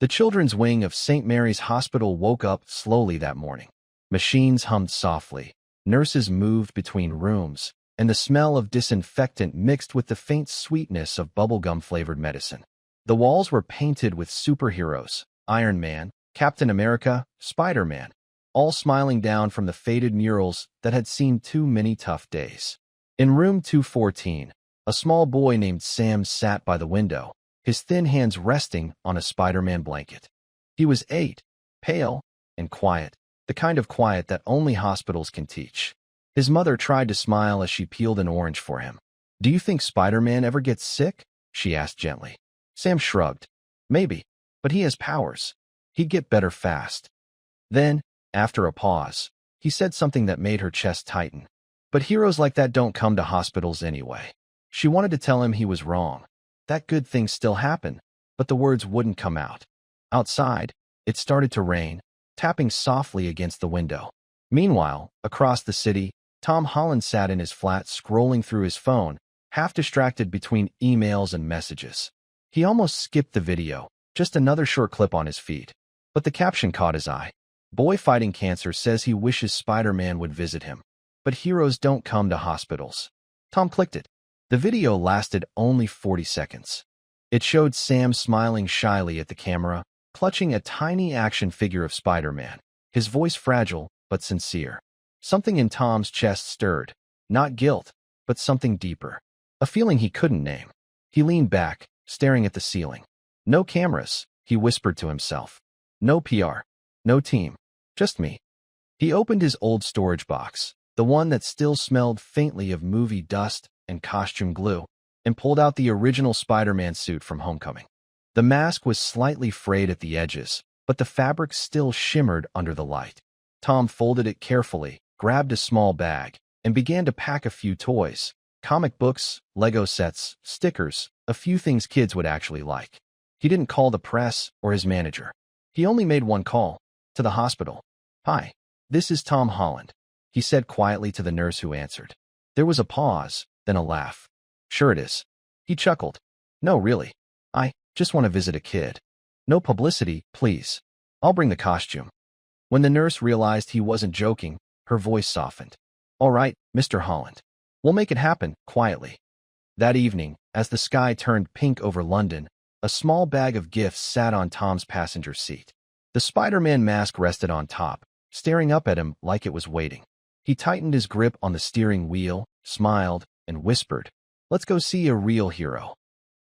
The children's wing of St. Mary's Hospital woke up slowly that morning. Machines hummed softly, nurses moved between rooms, and the smell of disinfectant mixed with the faint sweetness of bubblegum-flavored medicine. The walls were painted with superheroes: Iron Man, Captain America, Spider-Man, all smiling down from the faded murals that had seen too many tough days. In room 214, a small boy named Sam sat by the window, his thin hands resting on a Spider-Man blanket. He was 8, pale, and quiet, the kind of quiet that only hospitals can teach. His mother tried to smile as she peeled an orange for him. "Do you think Spider-Man ever gets sick?" she asked gently. Sam shrugged. "Maybe, but he has powers. He'd get better fast." Then, after a pause, he said something that made her chest tighten. "But heroes like that don't come to hospitals anyway." She wanted to tell him he was wrong, that good things still happen, but the words wouldn't come out. Outside, it started to rain, tapping softly against the window. Meanwhile, across the city, Tom Holland sat in his flat scrolling through his phone, half distracted between emails and messages. He almost skipped the video, just another short clip on his feed. But the caption caught his eye. "Boy fighting cancer says he wishes Spider-Man would visit him. But heroes don't come to hospitals." Tom clicked it. The video lasted only 40 seconds. It showed Sam smiling shyly at the camera, clutching a tiny action figure of Spider-Man, his voice fragile but sincere. Something in Tom's chest stirred, not guilt, but something deeper, a feeling he couldn't name. He leaned back, staring at the ceiling. "No cameras," he whispered to himself. "No PR. No team. Just me." He opened his old storage box, the one that still smelled faintly of movie dust and costume glue, and pulled out the original Spider-Man suit from Homecoming. The mask was slightly frayed at the edges, but the fabric still shimmered under the light. Tom folded it carefully, grabbed a small bag, and began to pack a few toys: comic books, Lego sets, stickers, a few things kids would actually like. He didn't call the press or his manager. He only made one call, to the hospital. "Hi, this is Tom Holland," he said quietly to the nurse who answered. There was a pause, then a laugh. "Sure it is." He chuckled. "No, really. I just want to visit a kid. No publicity, please. I'll bring the costume." When the nurse realized he wasn't joking, her voice softened. "All right, Mr. Holland. We'll make it happen, quietly." That evening, as the sky turned pink over London, a small bag of gifts sat on Tom's passenger seat. The Spider-Man mask rested on top, staring up at him like it was waiting. He tightened his grip on the steering wheel, smiled, and whispered, "Let's go see a real hero."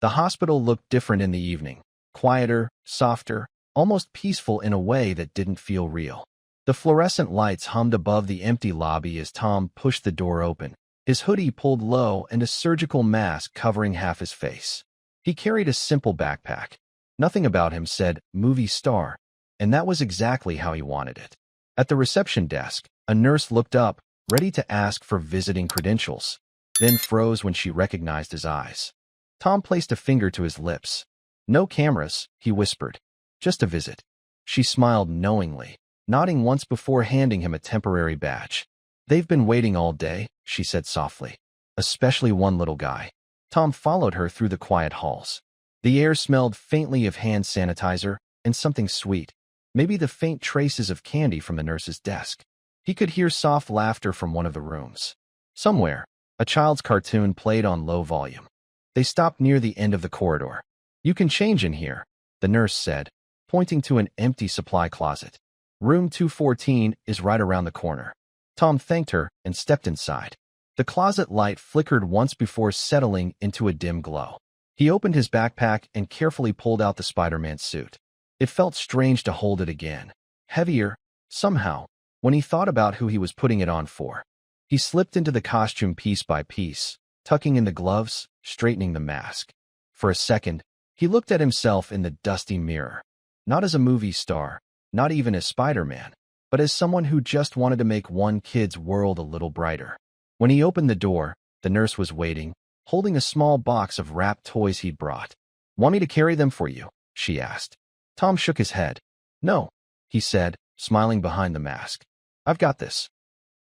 The hospital looked different in the evening, quieter, softer, almost peaceful in a way that didn't feel real. The fluorescent lights hummed above the empty lobby as Tom pushed the door open, his hoodie pulled low and a surgical mask covering half his face. He carried a simple backpack. Nothing about him said movie star, and that was exactly how he wanted it. At the reception desk, a nurse looked up, ready to ask for visiting credentials, then froze when she recognized his eyes. Tom placed a finger to his lips. "No cameras," he whispered. "Just a visit." She smiled knowingly, nodding once before handing him a temporary badge. "They've been waiting all day," she said softly. "Especially one little guy." Tom followed her through the quiet halls. The air smelled faintly of hand sanitizer and something sweet, maybe the faint traces of candy from the nurse's desk. He could hear soft laughter from one of the rooms. Somewhere, a child's cartoon played on low volume. They stopped near the end of the corridor. "You can change in here," the nurse said, pointing to an empty supply closet. "Room 214 is right around the corner." Tom thanked her and stepped inside. The closet light flickered once before settling into a dim glow. He opened his backpack and carefully pulled out the Spider-Man suit. It felt strange to hold it again. Heavier, somehow, when he thought about who he was putting it on for. He slipped into the costume piece by piece, tucking in the gloves, straightening the mask. For a second, he looked at himself in the dusty mirror. Not as a movie star, not even as Spider-Man, but as someone who just wanted to make one kid's world a little brighter. When he opened the door, the nurse was waiting, holding a small box of wrapped toys he'd brought. "Want me to carry them for you?" she asked. Tom shook his head. "No," he said, smiling behind the mask. "I've got this."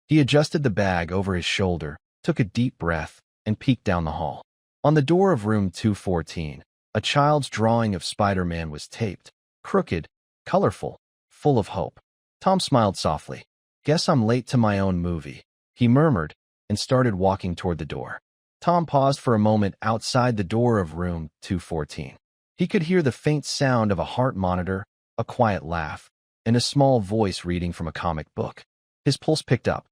He adjusted the bag over his shoulder, took a deep breath, and peeked down the hall. On the door of room 214, a child's drawing of Spider-Man was taped, crooked, colorful, full of hope. Tom smiled softly. Guess I'm late to my own movie, he murmured, and started walking toward the door. Tom paused for a moment outside the door of room 214. He could hear the faint sound of a heart monitor, a quiet laugh, and a small voice reading from a comic book. His pulse picked up.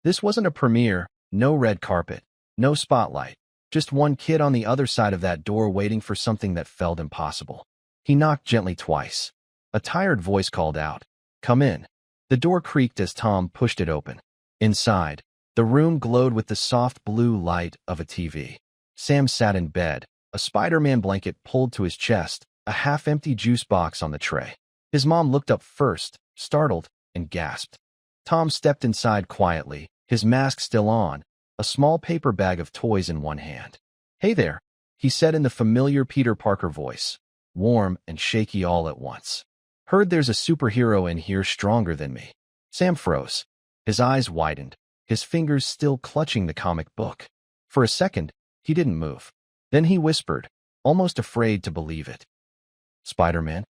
This wasn't a premiere, no red carpet, no spotlight, just one kid on the other side of that door waiting for something that felt impossible. He knocked gently twice. A tired voice called out, "Come in." The door creaked as Tom pushed it open. Inside, the room glowed with the soft blue light of a TV. Sam sat in bed, a Spider-Man blanket pulled to his chest, a half-empty juice box on the tray. His mom looked up first, startled, and gasped. Tom stepped inside quietly, his mask still on, a small paper bag of toys in one hand. "Hey there," he said in the familiar Peter Parker voice, warm and shaky all at once. "Heard there's a superhero in here stronger than me." Sam froze. His eyes widened, his fingers still clutching the comic book. For a second, he didn't move. Then he whispered, almost afraid to believe it. "Spider-Man?"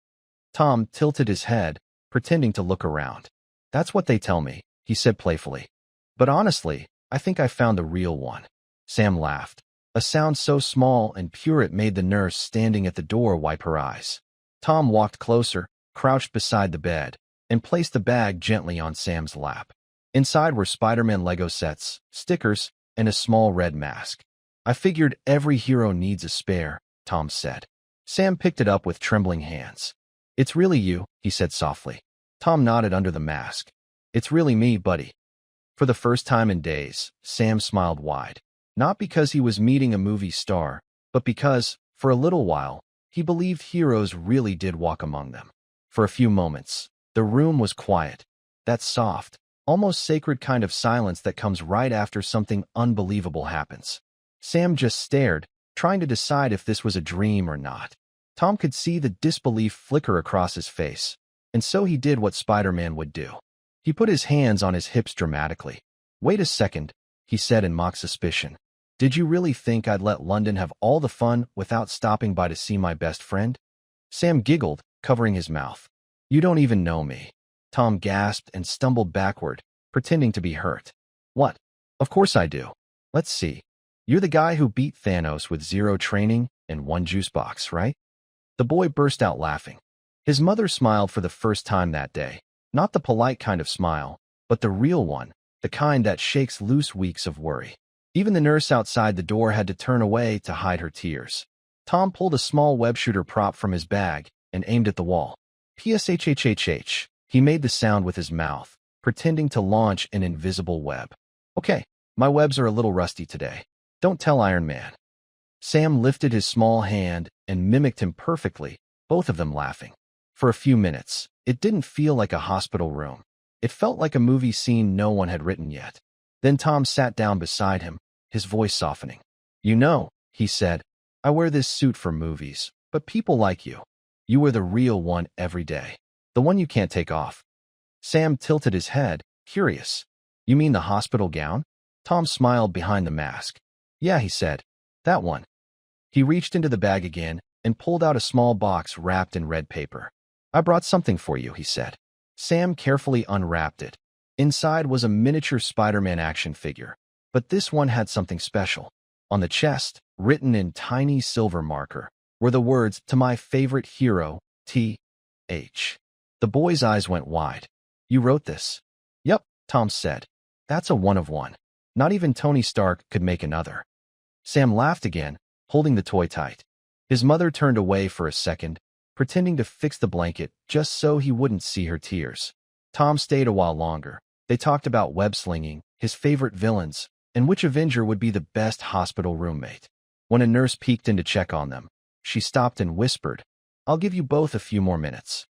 Tom tilted his head, pretending to look around. "That's what they tell me," he said playfully. "But honestly, I think I found the real one." Sam laughed, a sound so small and pure it made the nurse standing at the door wipe her eyes. Tom walked closer, crouched beside the bed, and placed the bag gently on Sam's lap. Inside were Spider-Man Lego sets, stickers, and a small red mask. "I figured every hero needs a spare," Tom said. Sam picked it up with trembling hands. "It's really you," he said softly. Tom nodded under the mask. "It's really me, buddy." For the first time in days, Sam smiled wide. Not because he was meeting a movie star, but because, for a little while, he believed heroes really did walk among them. For a few moments, the room was quiet. That soft, almost sacred kind of silence that comes right after something unbelievable happens. Sam just stared, trying to decide if this was a dream or not. Tom could see the disbelief flicker across his face, and so he did what Spider-Man would do. He put his hands on his hips dramatically. "Wait a second," he said in mock suspicion. "Did you really think I'd let London have all the fun without stopping by to see my best friend?" Sam giggled, covering his mouth. "You don't even know me." Tom gasped and stumbled backward, pretending to be hurt. "What? Of course I do. Let's see. You're the guy who beat Thanos with zero training and one juice box, right?" The boy burst out laughing. His mother smiled for the first time that day. Not the polite kind of smile, but the real one, the kind that shakes loose weeks of worry. Even the nurse outside the door had to turn away to hide her tears. Tom pulled a small web shooter prop from his bag and aimed at the wall. Pshhhhh. He made the sound with his mouth, pretending to launch an invisible web. "Okay, my webs are a little rusty today. Don't tell Iron Man." Sam lifted his small hand and mimicked him perfectly, both of them laughing. For a few minutes, it didn't feel like a hospital room. It felt like a movie scene no one had written yet. Then Tom sat down beside him, his voice softening. "You know," he said, "I wear this suit for movies, but people like you. You wear the real one every day. The one you can't take off." Sam tilted his head, curious. "You mean the hospital gown?" Tom smiled behind the mask. "Yeah," he said. "That one." He reached into the bag again and pulled out a small box wrapped in red paper. "I brought something for you," he said. Sam carefully unwrapped it. Inside was a miniature Spider-Man action figure, but this one had something special. On the chest, written in tiny silver marker, were the words, "To my favorite hero, T.H." The boy's eyes went wide. "You wrote this?" "Yep," Tom said. "That's a one of one. Not even Tony Stark could make another." Sam laughed again, holding the toy tight. His mother turned away for a second, pretending to fix the blanket just so he wouldn't see her tears. Tom stayed a while longer. They talked about web-slinging, his favorite villains, and which Avenger would be the best hospital roommate. When a nurse peeked in to check on them, she stopped and whispered, "I'll give you both a few more minutes."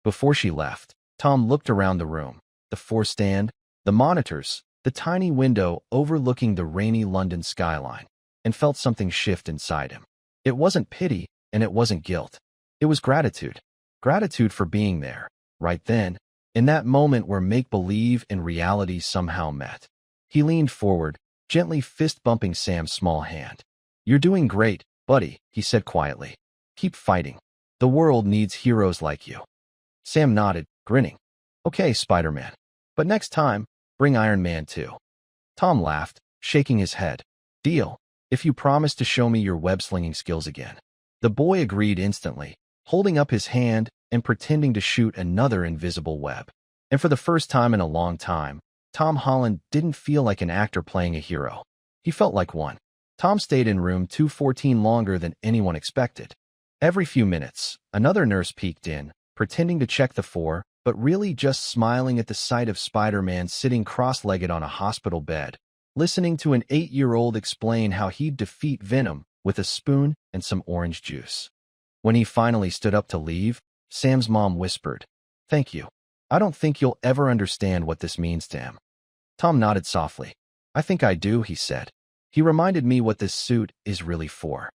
Before she left, Tom looked around the room, the four-stand, the monitors, the tiny window overlooking the rainy London skyline, and felt something shift inside him. It wasn't pity, and it wasn't guilt. It was gratitude. Gratitude for being there, right then, in that moment where make-believe and reality somehow met. He leaned forward, gently fist-bumping Sam's small hand. "You're doing great, buddy," he said quietly. "Keep fighting." The world needs heroes like you. Sam nodded, grinning. Okay, Spider-Man. But next time, bring Iron Man too. Tom laughed, shaking his head. Deal, if you promise to show me your web-slinging skills again. The boy agreed instantly, holding up his hand and pretending to shoot another invisible web. And for the first time in a long time, Tom Holland didn't feel like an actor playing a hero. He felt like one. Tom stayed in room 214 longer than anyone expected. Every few minutes, another nurse peeked in, pretending to check the four, but really just smiling at the sight of Spider-Man sitting cross-legged on a hospital bed, listening to an 8-year-old explain how he'd defeat Venom with a spoon and some orange juice. When he finally stood up to leave, Sam's mom whispered, "Thank you. I don't think you'll ever understand what this means to him." Tom nodded softly. "I think I do," he said. "He reminded me what this suit is really for."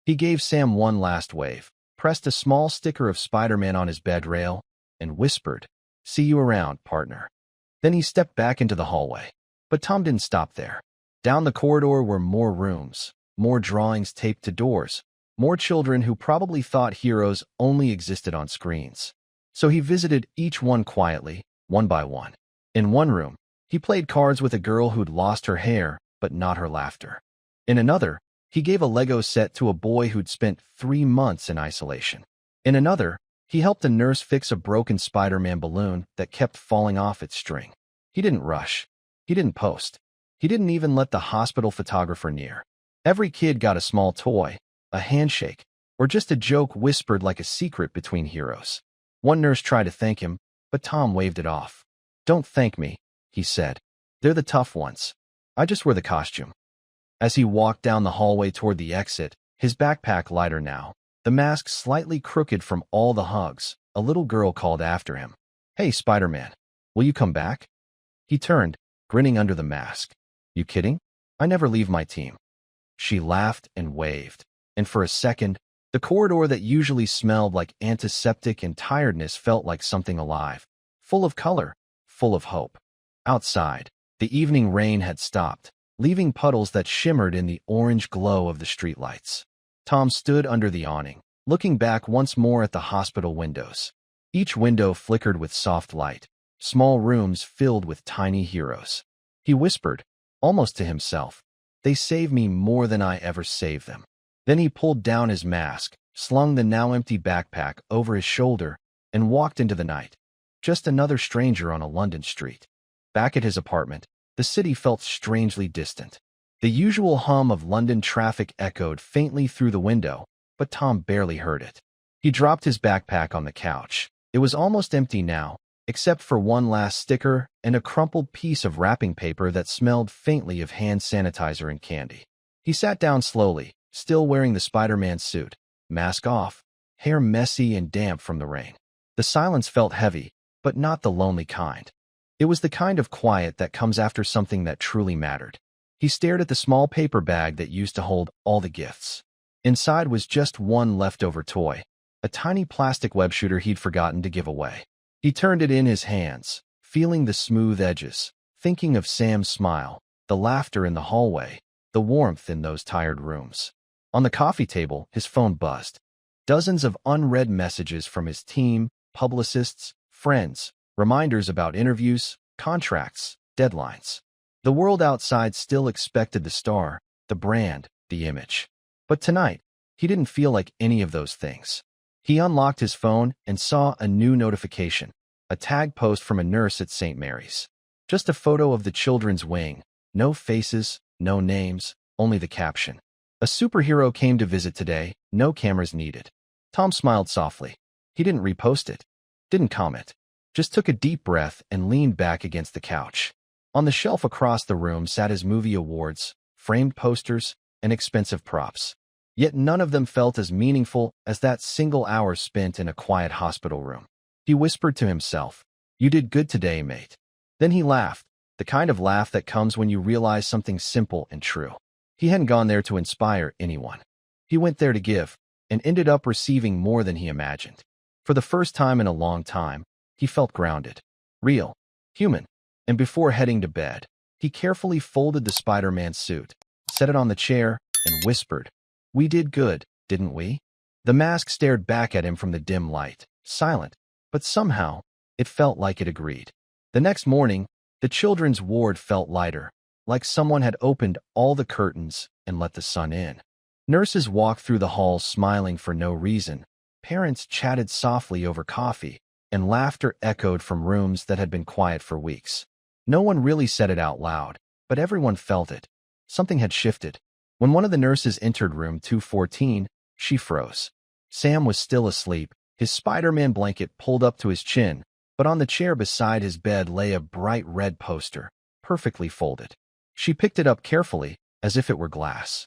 He gave Sam one last wave, pressed a small sticker of Spider-Man on his bed rail, and whispered, "See you around, partner." Then he stepped back into the hallway. But Tom didn't stop there. Down the corridor were more rooms, more drawings taped to doors, more children who probably thought heroes only existed on screens. So he visited each one quietly, one by one. In one room, he played cards with a girl who'd lost her hair, but not her laughter. In another, he gave a Lego set to a boy who'd spent 3 months in isolation. In another, he helped a nurse fix a broken Spider-Man balloon that kept falling off its string. He didn't rush. He didn't post. He didn't even let the hospital photographer near. Every kid got a small toy, a handshake, or just a joke whispered like a secret between heroes. One nurse tried to thank him, but Tom waved it off. "Don't thank me," he said. "They're the tough ones. I just wear the costume." As he walked down the hallway toward the exit, his backpack lighter now, the mask slightly crooked from all the hugs, a little girl called after him, "Hey, Spider-Man, will you come back?" He turned, grinning under the mask. "You kidding? I never leave my team." She laughed and waved, and for a second, the corridor that usually smelled like antiseptic and tiredness felt like something alive, full of color, full of hope. Outside, the evening rain had stopped, leaving puddles that shimmered in the orange glow of the streetlights. Tom stood under the awning, looking back once more at the hospital windows. Each window flickered with soft light, small rooms filled with tiny heroes. He whispered, almost to himself, "They save me more than I ever save them." Then he pulled down his mask, slung the now empty backpack over his shoulder, and walked into the night. Just another stranger on a London street. Back at his apartment, the city felt strangely distant. The usual hum of London traffic echoed faintly through the window, but Tom barely heard it. He dropped his backpack on the couch. It was almost empty now, except for one last sticker and a crumpled piece of wrapping paper that smelled faintly of hand sanitizer and candy. He sat down slowly, still wearing the Spider-Man suit, mask off, hair messy and damp from the rain. The silence felt heavy, but not the lonely kind. It was the kind of quiet that comes after something that truly mattered. He stared at the small paper bag that used to hold all the gifts. Inside was just one leftover toy, a tiny plastic web shooter he'd forgotten to give away. He turned it in his hands, feeling the smooth edges, thinking of Sam's smile, the laughter in the hallway, the warmth in those tired rooms. On the coffee table, his phone buzzed. Dozens of unread messages from his team, publicists, friends, reminders about interviews, contracts, deadlines. The world outside still expected the star, the brand, the image. But tonight, he didn't feel like any of those things. He unlocked his phone and saw a new notification, a tag post from a nurse at St. Mary's. Just a photo of the children's wing, no faces, no names, only the caption. "A superhero came to visit today, no cameras needed." Tom smiled softly. He didn't repost it, didn't comment, just took a deep breath and leaned back against the couch. On the shelf across the room sat his movie awards, framed posters, and expensive props. Yet none of them felt as meaningful as that single hour spent in a quiet hospital room. He whispered to himself, "You did good today, mate." Then he laughed, the kind of laugh that comes when you realize something simple and true. He hadn't gone there to inspire anyone. He went there to give, and ended up receiving more than he imagined. For the first time in a long time, he felt grounded, real, human. And before heading to bed, he carefully folded the Spider-Man suit, set it on the chair, and whispered, "We did good, didn't we?" The mask stared back at him from the dim light, silent, but somehow, it felt like it agreed. The next morning, the children's ward felt lighter, like someone had opened all the curtains and let the sun in. Nurses walked through the halls smiling for no reason. Parents chatted softly over coffee, and laughter echoed from rooms that had been quiet for weeks. No one really said it out loud, but everyone felt it. Something had shifted. When one of the nurses entered room 214, she froze. Sam was still asleep, his Spider-Man blanket pulled up to his chin, but on the chair beside his bed lay a bright red poster, perfectly folded. She picked it up carefully, as if it were glass.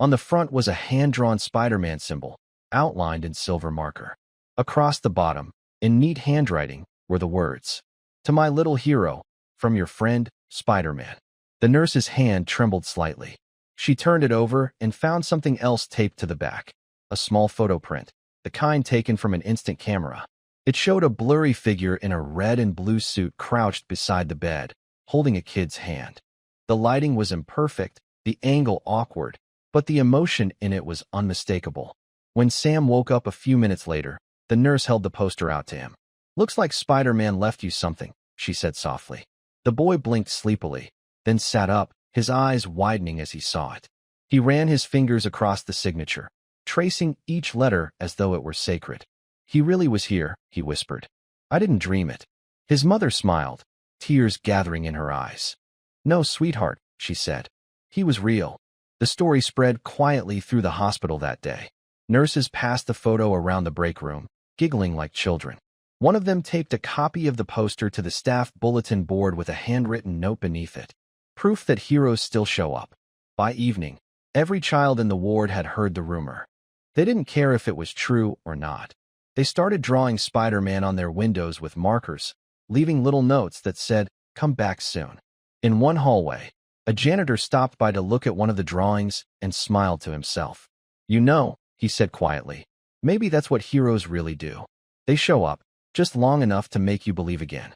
On the front was a hand-drawn Spider-Man symbol, outlined in silver marker. Across the bottom, in neat handwriting, were the words, "To my little hero, from your friend, Spider-Man." The nurse's hand trembled slightly. She turned it over and found something else taped to the back, a small photo print, the kind taken from an instant camera. It showed a blurry figure in a red and blue suit crouched beside the bed, holding a kid's hand. The lighting was imperfect, the angle awkward, but the emotion in it was unmistakable. When Sam woke up a few minutes later, the nurse held the poster out to him. "Looks like Spider-Man left you something," she said softly. The boy blinked sleepily, then sat up, his eyes widening as he saw it. He ran his fingers across the signature, tracing each letter as though it were sacred. "He really was here," he whispered. "I didn't dream it." His mother smiled, tears gathering in her eyes. "No, sweetheart," she said. "He was real." The story spread quietly through the hospital that day. Nurses passed the photo around the break room, giggling like children. One of them taped a copy of the poster to the staff bulletin board with a handwritten note beneath it. Proof that heroes still show up. By evening, every child in the ward had heard the rumor. They didn't care if it was true or not. They started drawing Spider-Man on their windows with markers, leaving little notes that said, "Come back soon." In one hallway, a janitor stopped by to look at one of the drawings and smiled to himself. "You know," he said quietly, "maybe that's what heroes really do. They show up, just long enough to make you believe again."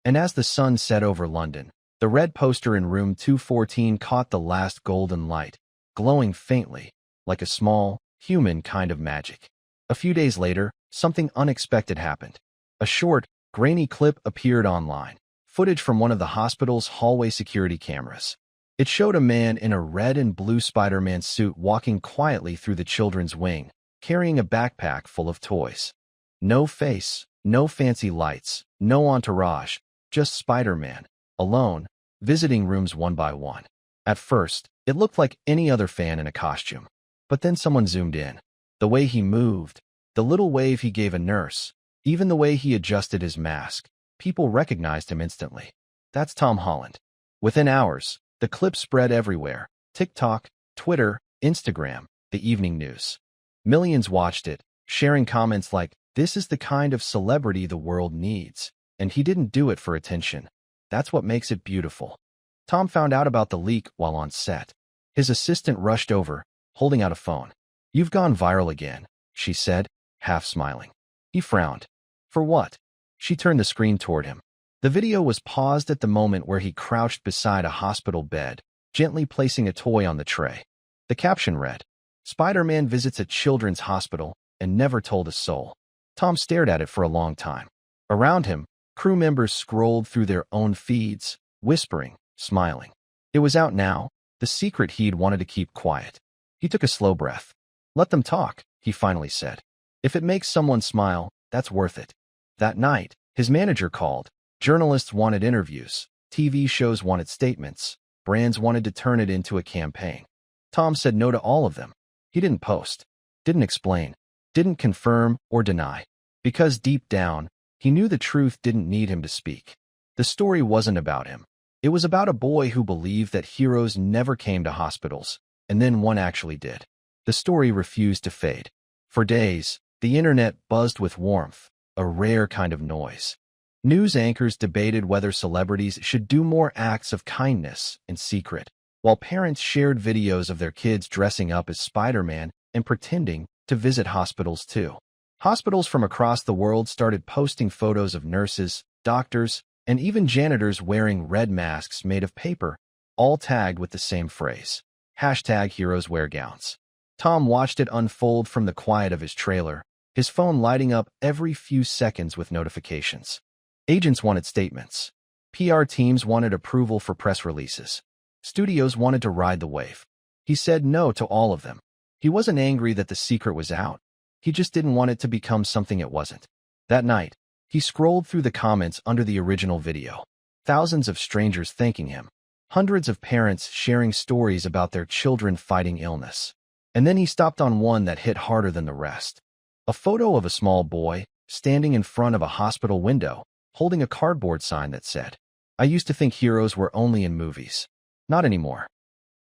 And as the sun set over London, the red poster in room 214 caught the last golden light, glowing faintly, like a small, human kind of magic. A few days later, something unexpected happened. A short, grainy clip appeared online, footage from one of the hospital's hallway security cameras. It showed a man in a red and blue Spider-Man suit walking quietly through the children's wing, carrying a backpack full of toys. No face, no fancy lights, no entourage, just Spider-Man, alone, visiting rooms one by one. At first, it looked like any other fan in a costume. But then someone zoomed in. The way he moved, the little wave he gave a nurse, even the way he adjusted his mask, people recognized him instantly. That's Tom Holland. Within hours, the clip spread everywhere. TikTok, Twitter, Instagram, the evening news. Millions watched it, sharing comments like, "This is the kind of celebrity the world needs, and he didn't do it for attention. That's what makes it beautiful." Tom found out about the leak while on set. His assistant rushed over, holding out a phone. "You've gone viral again," she said, half smiling. He frowned. "For what?" She turned the screen toward him. The video was paused at the moment where he crouched beside a hospital bed, gently placing a toy on the tray. The caption read, "Spider-Man visits a children's hospital and never told a soul." Tom stared at it for a long time. Around him, crew members scrolled through their own feeds, whispering, smiling. It was out now, the secret he'd wanted to keep quiet. He took a slow breath. "Let them talk," he finally said. "If it makes someone smile, that's worth it." That night, his manager called. Journalists wanted interviews, TV shows wanted statements, brands wanted to turn it into a campaign. Tom said no to all of them. He didn't post, didn't explain, didn't confirm or deny, because deep down, he knew the truth didn't need him to speak. The story wasn't about him. It was about a boy who believed that heroes never came to hospitals, and then one actually did. The story refused to fade. For days, the internet buzzed with warmth, a rare kind of noise. News anchors debated whether celebrities should do more acts of kindness in secret, while parents shared videos of their kids dressing up as Spider-Man and pretending to visit hospitals too. Hospitals from across the world started posting photos of nurses, doctors, and even janitors wearing red masks made of paper, all tagged with the same phrase, #HeroesWearGowns. Tom watched it unfold from the quiet of his trailer, his phone lighting up every few seconds with notifications. Agents wanted statements. PR teams wanted approval for press releases. Studios wanted to ride the wave. He said no to all of them. He wasn't angry that the secret was out. He just didn't want it to become something it wasn't. That night, he scrolled through the comments under the original video. Thousands of strangers thanking him. Hundreds of parents sharing stories about their children fighting illness. And then he stopped on one that hit harder than the rest. A photo of a small boy standing in front of a hospital window, holding a cardboard sign that said, "I used to think heroes were only in movies. Not anymore."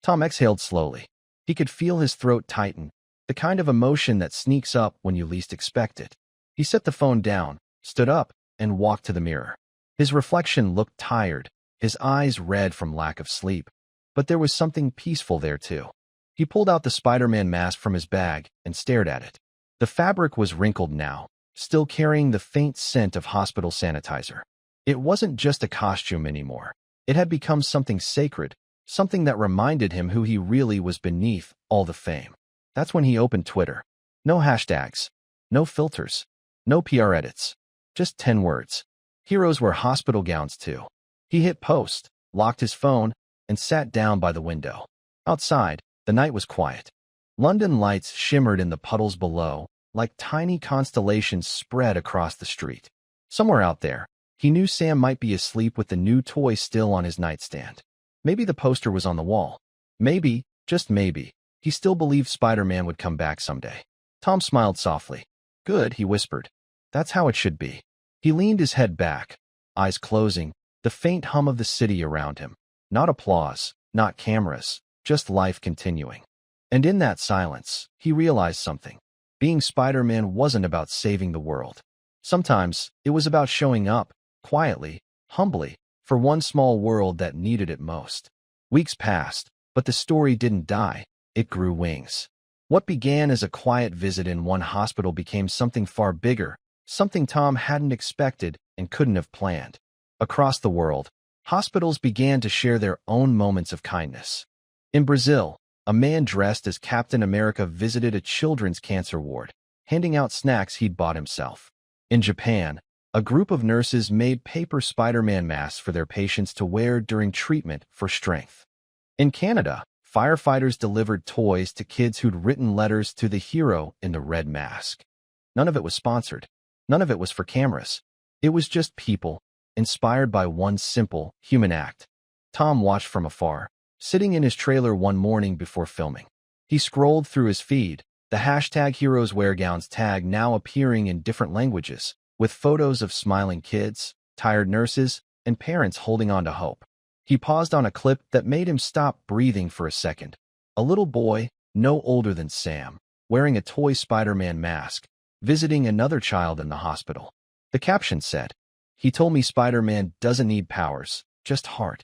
Tom exhaled slowly. He could feel his throat tighten, the kind of emotion that sneaks up when you least expect it. He set the phone down, stood up, and walked to the mirror. His reflection looked tired, his eyes red from lack of sleep. But there was something peaceful there too. He pulled out the Spider-Man mask from his bag and stared at it. The fabric was wrinkled now, still carrying the faint scent of hospital sanitizer. It wasn't just a costume anymore. It had become something sacred, something that reminded him who he really was beneath all the fame. That's when he opened Twitter. No hashtags, no filters, no PR edits. Just 10 words. Heroes wear hospital gowns too. He hit post, locked his phone, and sat down by the window. Outside, the night was quiet. London lights shimmered in the puddles below, like tiny constellations spread across the street. Somewhere out there, he knew Sam might be asleep with the new toy still on his nightstand. Maybe the poster was on the wall. Maybe, just maybe, he still believed Spider-Man would come back someday. Tom smiled softly. "Good," he whispered. "That's how it should be." He leaned his head back, eyes closing, the faint hum of the city around him. Not applause, not cameras, just life continuing. And in that silence, he realized something. Being Spider-Man wasn't about saving the world. Sometimes, it was about showing up, quietly, humbly, for one small world that needed it most. Weeks passed, but the story didn't die. It grew wings. What began as a quiet visit in one hospital became something far bigger, something Tom hadn't expected and couldn't have planned. Across the world, hospitals began to share their own moments of kindness. In Brazil, a man dressed as Captain America visited a children's cancer ward, handing out snacks he'd bought himself. In Japan, a group of nurses made paper Spider-Man masks for their patients to wear during treatment for strength. In Canada, firefighters delivered toys to kids who'd written letters to the hero in the red mask. None of it was sponsored. None of it was for cameras. It was just people, inspired by one simple, human act. Tom watched from afar, sitting in his trailer one morning before filming. He scrolled through his feed, the hashtag Heroes Wear Gowns tag now appearing in different languages, with photos of smiling kids, tired nurses, and parents holding on to hope. He paused on a clip that made him stop breathing for a second. A little boy, no older than Sam, wearing a toy Spider-Man mask, visiting another child in the hospital. The caption said, "He told me Spider-Man doesn't need powers, just heart."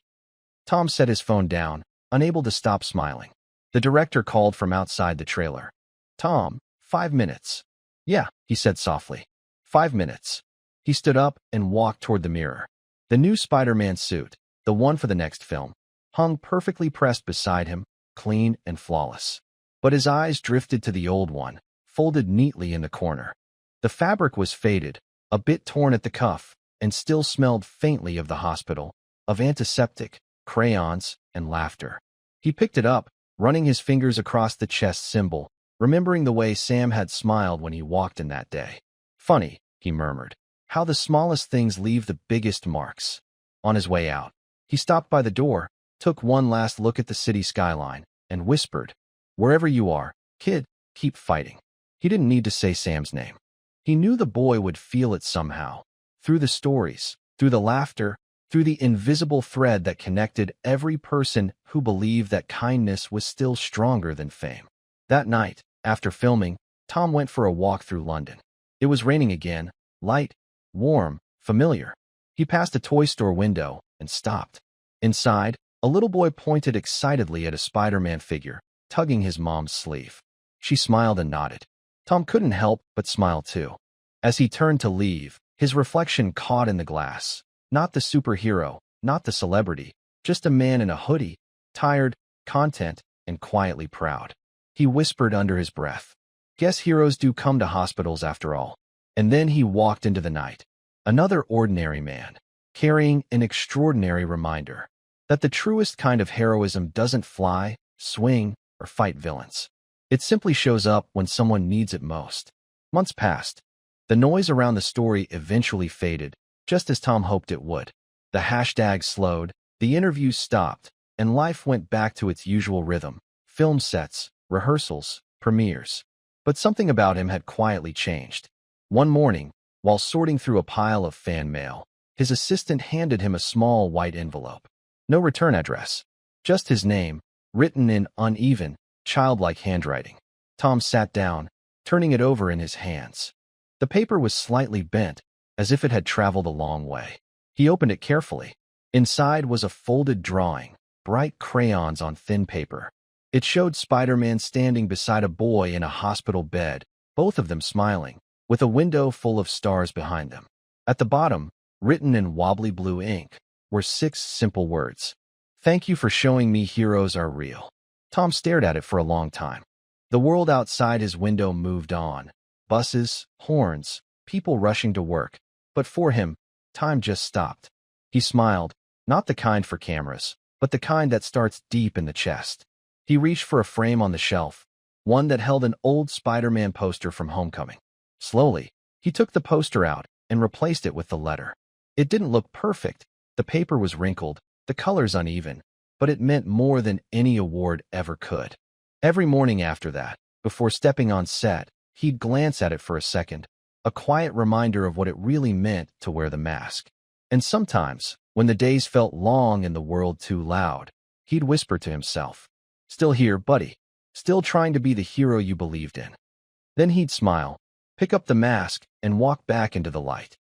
Tom set his phone down, unable to stop smiling. The director called from outside the trailer. "Tom, 5 minutes." "Yeah," he said softly. 5 minutes. He stood up and walked toward the mirror. The new Spider-Man suit, the one for the next film, hung perfectly pressed beside him, clean and flawless. But his eyes drifted to the old one, folded neatly in the corner. The fabric was faded, a bit torn at the cuff, and still smelled faintly of the hospital, of antiseptic, crayons, and laughter. He picked it up, running his fingers across the chest symbol, remembering the way Sam had smiled when he walked in that day. "Funny," he murmured, "how the smallest things leave the biggest marks." On his way out, he stopped by the door, took one last look at the city skyline, and whispered, "Wherever you are, kid, keep fighting." He didn't need to say Sam's name. He knew the boy would feel it somehow, through the stories, through the laughter, through the invisible thread that connected every person who believed that kindness was still stronger than fame. That night, after filming, Tom went for a walk through London. It was raining again, light, warm, familiar. He passed a toy store window and stopped. Inside, a little boy pointed excitedly at a Spider-Man figure, tugging his mom's sleeve. She smiled and nodded. Tom couldn't help but smile too. As he turned to leave, his reflection caught in the glass. Not the superhero, not the celebrity, just a man in a hoodie, tired, content, and quietly proud. He whispered under his breath. Guess heroes do come to hospitals after all. And then he walked into the night. Another ordinary man, carrying an extraordinary reminder that the truest kind of heroism doesn't fly, swing, or fight villains. It simply shows up when someone needs it most. Months passed. The noise around the story eventually faded, just as Tom hoped it would. The hashtag slowed, the interviews stopped, and life went back to its usual rhythm: film sets, rehearsals, premieres. But something about him had quietly changed. One morning, while sorting through a pile of fan mail, his assistant handed him a small white envelope. No return address, just his name, written in uneven, childlike handwriting. Tom sat down, turning it over in his hands. The paper was slightly bent, as if it had traveled a long way. He opened it carefully. Inside was a folded drawing, bright crayons on thin paper. It showed Spider-Man standing beside a boy in a hospital bed, both of them smiling, with a window full of stars behind them. At the bottom, written in wobbly blue ink, were 6 simple words. Thank you for showing me heroes are real. Tom stared at it for a long time. The world outside his window moved on. Buses, horns, people rushing to work. But for him, time just stopped. He smiled, not the kind for cameras, but the kind that starts deep in the chest. He reached for a frame on the shelf, one that held an old Spider-Man poster from Homecoming. Slowly, he took the poster out and replaced it with the letter. It didn't look perfect. The paper was wrinkled, the colors uneven, but it meant more than any award ever could. Every morning after that, before stepping on set, he'd glance at it for a second, a quiet reminder of what it really meant to wear the mask. And sometimes, when the days felt long and the world too loud, he'd whisper to himself, "Still here, buddy. Still trying to be the hero you believed in." Then he'd smile, pick up the mask, and walk back into the light.